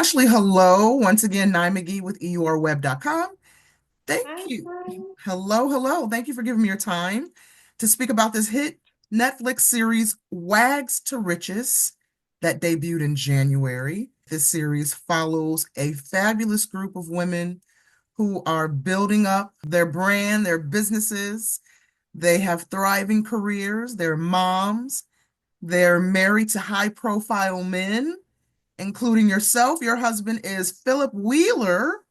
Ashley, hello. Once again, Nye McGee with EURweb.com. Thank Hi, you. hi. Hello, hello. Thank you for giving me your time to speak about this hit Netflix series, Wags to Riches, that debuted in January. This series follows a fabulous group of women who are building up their brand, their businesses. They have thriving careers. They're moms. They're married to high-profile men, including yourself. Your husband is Philip Wheeler,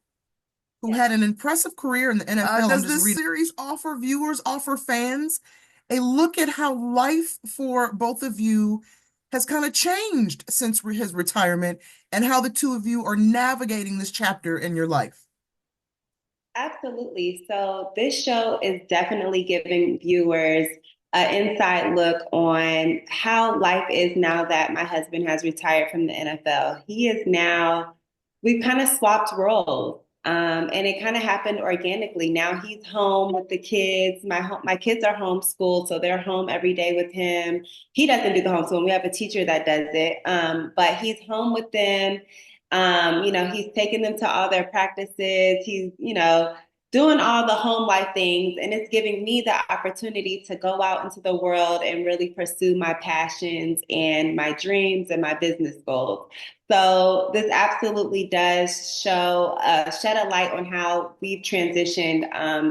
who Yes, had an impressive career in the NFL. Does this series offer viewers, offer fans a look at how life for both of you has kind of changed since his retirement and how the two of you are navigating this chapter in your life? absolutely. So this show is definitely giving viewers an inside look on how life is now that my husband has retired from the NFL. He is now, we've kind of swapped roles. And it kind of happened organically. Now he's home with the kids. My kids are homeschooled, so they're home every day with him. He doesn't do the homeschooling. We have a teacher that does it. But he's home with them. He's taking them to all their practices. He's doing all the home life things, and it's giving me the opportunity to go out into the world and really pursue my passions and my dreams and my business goals. So this absolutely does shed a light on how we've transitioned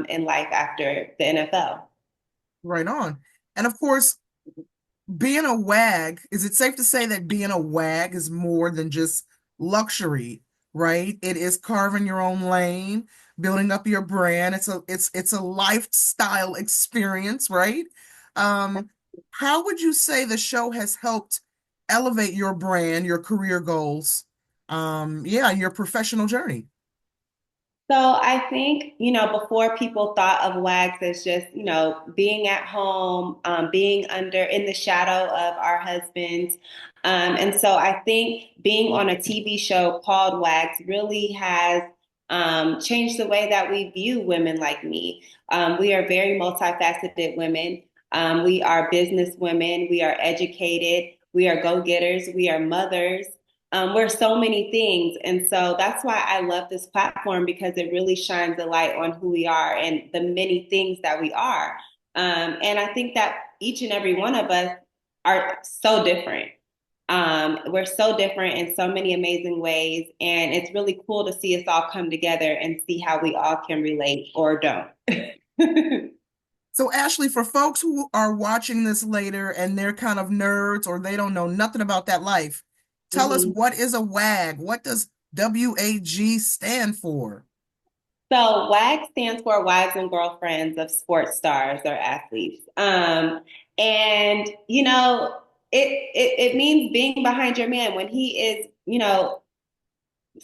in life after the NFL. Right on. And of course, being a WAG, is it safe to say that being a WAG is more than just luxury, right? It is carving your own lane, building up your brand. It's a lifestyle experience, right? How would you say the show has helped elevate your brand, your career goals, yeah, your professional journey? So I think, before people thought of WAGs as just, being at home, being under in the shadow of our husbands. And so I think being on a TV show called WAGs really has changed the way that we view women like me. We are very multifaceted women. We are business women. We are educated. We are go-getters. We are mothers. We're so many things. And so that's why I love this platform because it really shines a light on who we are and the many things that we are. And I think that each and every one of us are so different. We're so different in so many amazing ways. And it's really cool to see us all come together and see how we all can relate or don't. So, Ashley, for folks who are watching this later and they're kind of nerds or they don't know nothing about that life, tell us, Mhm. what is a WAG? What does WAG stand for? So WAG stands for Wives and Girlfriends of Sports Stars or Athletes. And it means being behind your man when he is,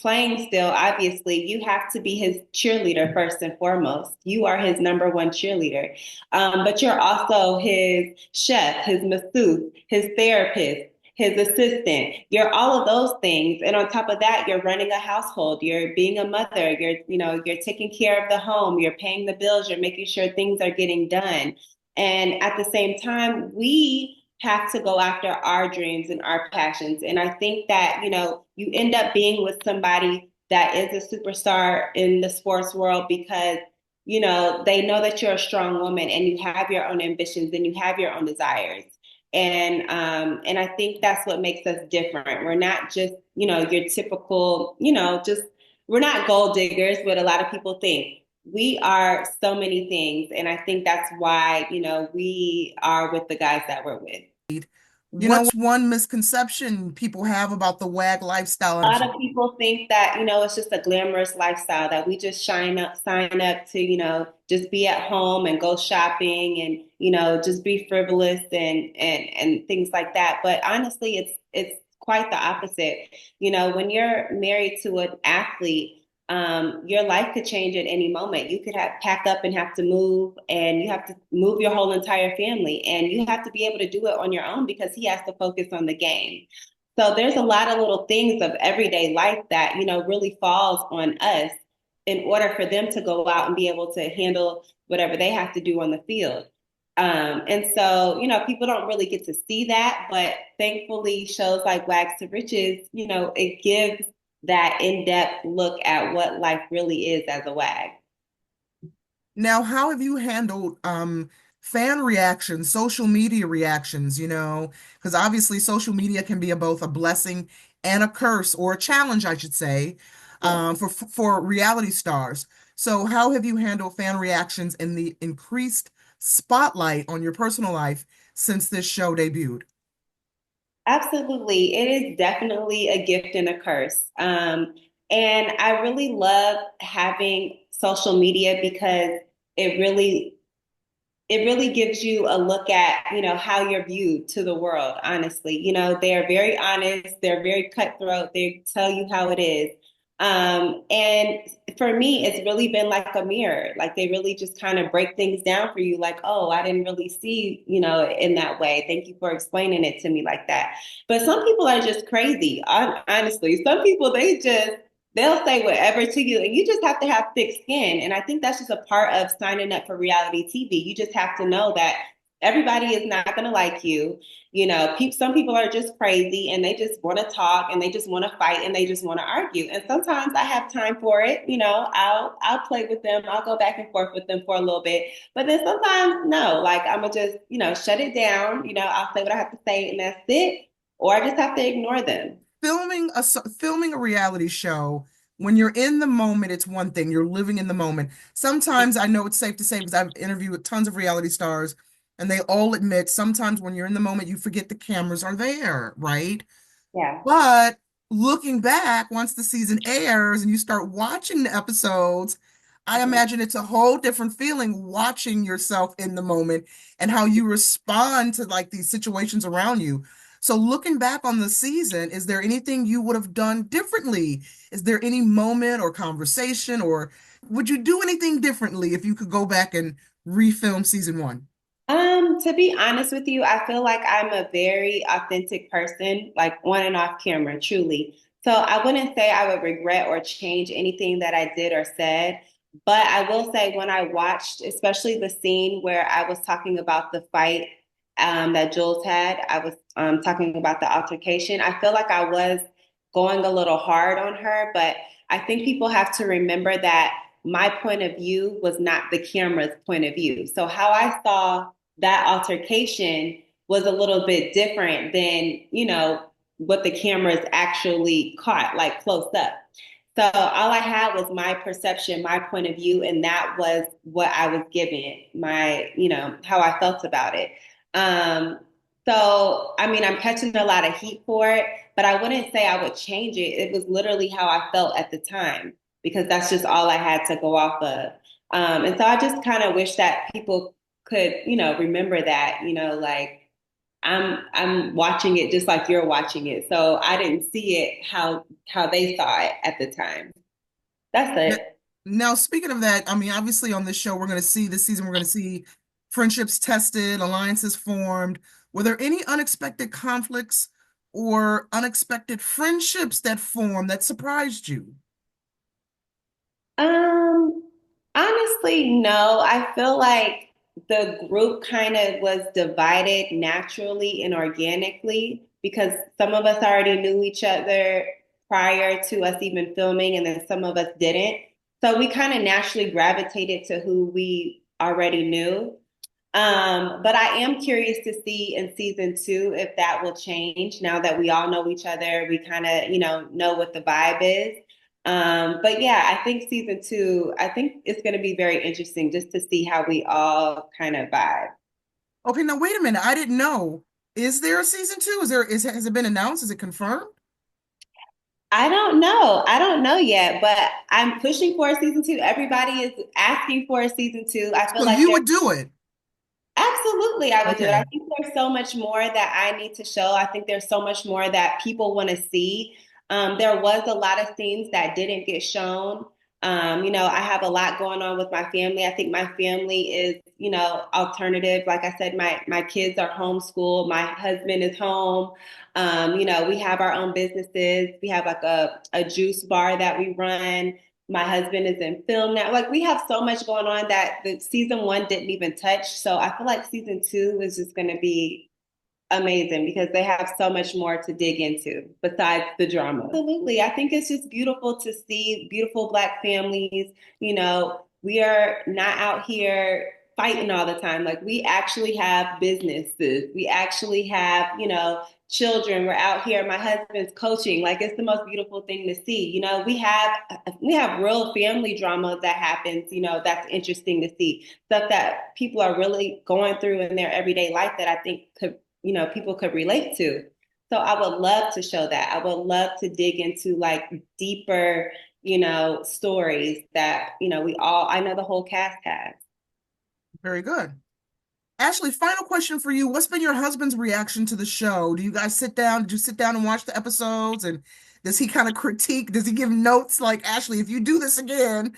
playing still. Obviously, you have to be his cheerleader first and foremost. You are his number one cheerleader. But you're also his chef, his masseuse, his therapist, his assistant. You're all of those things. And on top of that, you're running a household. You're being a mother. You're taking care of the home. You're paying the bills. You're making sure things are getting done. And at the same time, we have to go after our dreams and our passions. And I think that, you end up being with somebody that is a superstar in the sports world because, they know that you're a strong woman and you have your own ambitions and you have your own desires. And I think that's what makes us different. We're not just, your typical, just we're not gold diggers, what a lot of people think. We are so many things. And I think that's why, we are with the guys that we're with. What's one misconception people have about the WAG lifestyle? A lot of people think that, it's just a glamorous lifestyle that we just sign up to, just be at home and go shopping and, just be frivolous and things like that. But honestly, it's quite the opposite. When you're married to an athlete, your life could change at any moment. You could have pack up and have to move, and you have to move your whole entire family, and you have to be able to do it on your own because he has to focus on the game. So there's a lot of little things of everyday life that, really falls on us in order for them to go out and be able to handle whatever they have to do on the field. And so, people don't really get to see that, but thankfully shows like Wags to Riches, it gives that in-depth look at what life really is as a WAG. Now, how have you handled fan reactions, social media reactions, because obviously social media can be both a blessing and a curse or a challenge, I should say, Yeah. for reality stars. So, how have you handled fan reactions and the increased spotlight on your personal life since this show debuted? Absolutely. It is definitely a gift and a curse. And I really love having social media because it really it really gives you a look at, how you're viewed to the world, honestly. They're very honest, they're very cutthroat, they tell you how it is. And for me, it's really been like a mirror. Like they really just kind of break things down for you, like, oh, I didn't really see, in that way. Thank you for explaining it to me like that. But some people are just crazy, honestly. Some people, they'll say whatever to you, and you just have to have thick skin. And I think that's just a part of signing up for reality TV. You just have to know that everybody is not going to like you. Some people are just crazy and they just want to talk and they just want to fight and they just want to argue. And sometimes I have time for it. I'll play with them. I'll go back and forth with them for a little bit. But then sometimes no, like I'm gonna just shut it down. I'll say what I have to say and that's it. Or I just have to ignore them. Filming a reality show, when you're in the moment, it's one thing. You're living in the moment. Sometimes I know it's safe to say, because I've interviewed with tons of reality stars, and they all admit sometimes when you're in the moment, you forget the cameras are there, right? Yeah. But looking back, once the season airs and you start watching the episodes, I Mhm. imagine it's a whole different feeling watching yourself in the moment and how you respond to like these situations around you. So looking back on the season, is there anything you would have done differently? Is there any moment or conversation, or would you do anything differently if you could go back and refilm season one? To be honest with you, I feel like I'm a very authentic person, like on and off camera, truly. So I wouldn't say I would regret or change anything that I did or said. But I will say when I watched, especially the scene where I was talking about the fight that Jules had, I was talking about the altercation. I feel like I was going a little hard on her, but I think people have to remember that my point of view was not the camera's point of view. So how I saw that altercation was a little bit different than, what the cameras actually caught, like close up. So all I had was my perception, my point of view, and that was what I was given, my, how I felt about it. Um, so, I mean, I'm catching a lot of heat for it, but I wouldn't say I would change it. It was literally how I felt at the time because that's just all I had to go off of. And so I just kind of wish that people could, remember that, like I'm watching it just like you're watching it. So I didn't see it how they saw it at the time. That's N- it. Now, speaking of that, I mean, obviously on this show, we're going to see this season, we're going to see friendships tested, alliances formed. Were there any unexpected conflicts or unexpected friendships that formed that surprised you? Um, Honestly, no. I feel like the group kind of was divided naturally and organically because some of us already knew each other prior to us even filming, and then some of us didn't. So we kind of naturally gravitated to who we already knew. But I am curious to see in season two if that will change now that we all know each other. We kind of, know what the vibe is. But yeah, I think season two, I think it's going to be very interesting just to see how we all kind of vibe. Okay, now wait a minute. I didn't know. Is there a season two? Has it been announced? Is it confirmed? I don't know. I don't know yet, but I'm pushing for a season two. Everybody is asking for a season two. I feel So like you they're would do it. absolutely, I would do it. I Okay. think there's so much more that I need to show. I think there's so much more that people want to see. There was a lot of things that didn't get shown. I have a lot going on with my family. I think my family is, alternative. Like I said, my kids are homeschooled. My husband is home. We have our own businesses. We have like a juice bar that we run. My husband is in film now. Like we have so much going on that the season one didn't even touch. So I feel like season two is just going to be. amazing because they have so much more to dig into besides the drama. Absolutely. I think it's just beautiful to see beautiful Black families. You know, we are not out here fighting all the time. Like, we actually have businesses, we actually have, children. We're out here. My husband's coaching. Like, it's the most beautiful thing to see. We have real family drama that happens, that's interesting to see. Stuff that people are really going through in their everyday life that I think people could relate to. So I would love to show that. I would love to dig into like deeper, stories that, I know the whole cast has. Very good. Ashley, final question for you. What's been your husband's reaction to the show? Do you guys sit down? Did you sit down and watch the episodes? And does he kind of critique? Does he give notes like, Ashley, if you do this again,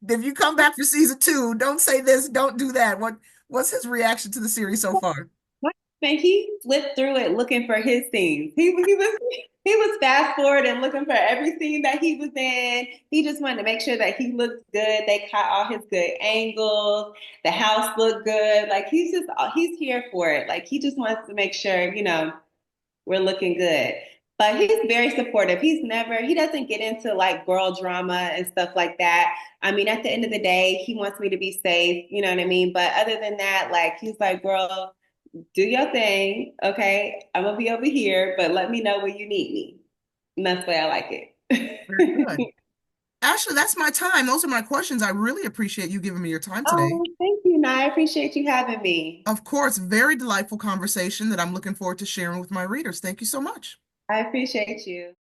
if you come back for season two, don't say this, don't do that. What's his reaction to the series so far? Man, he flipped through it looking for his scenes. He was fast forward and looking for every scene that he was in. He just wanted to make sure that he looked good. They caught all his good angles. The house looked good. Like, he's here for it. Like, he just wants to make sure, we're looking good. But he's very supportive. He doesn't get into like girl drama and stuff like that. I mean, at the end of the day, he wants me to be safe, you know what I mean? But other than that, like, he's like, girl, do your thing. Okay. I'm gonna be over here, but let me know when you need me. And that's the way I like Very it. good. Ashley, that's my time. Those are my questions. I really appreciate you giving me your time today. Oh, thank you, Nye. I appreciate you having me. Of course, very delightful conversation that I'm looking forward to sharing with my readers. Thank you so much. I appreciate you.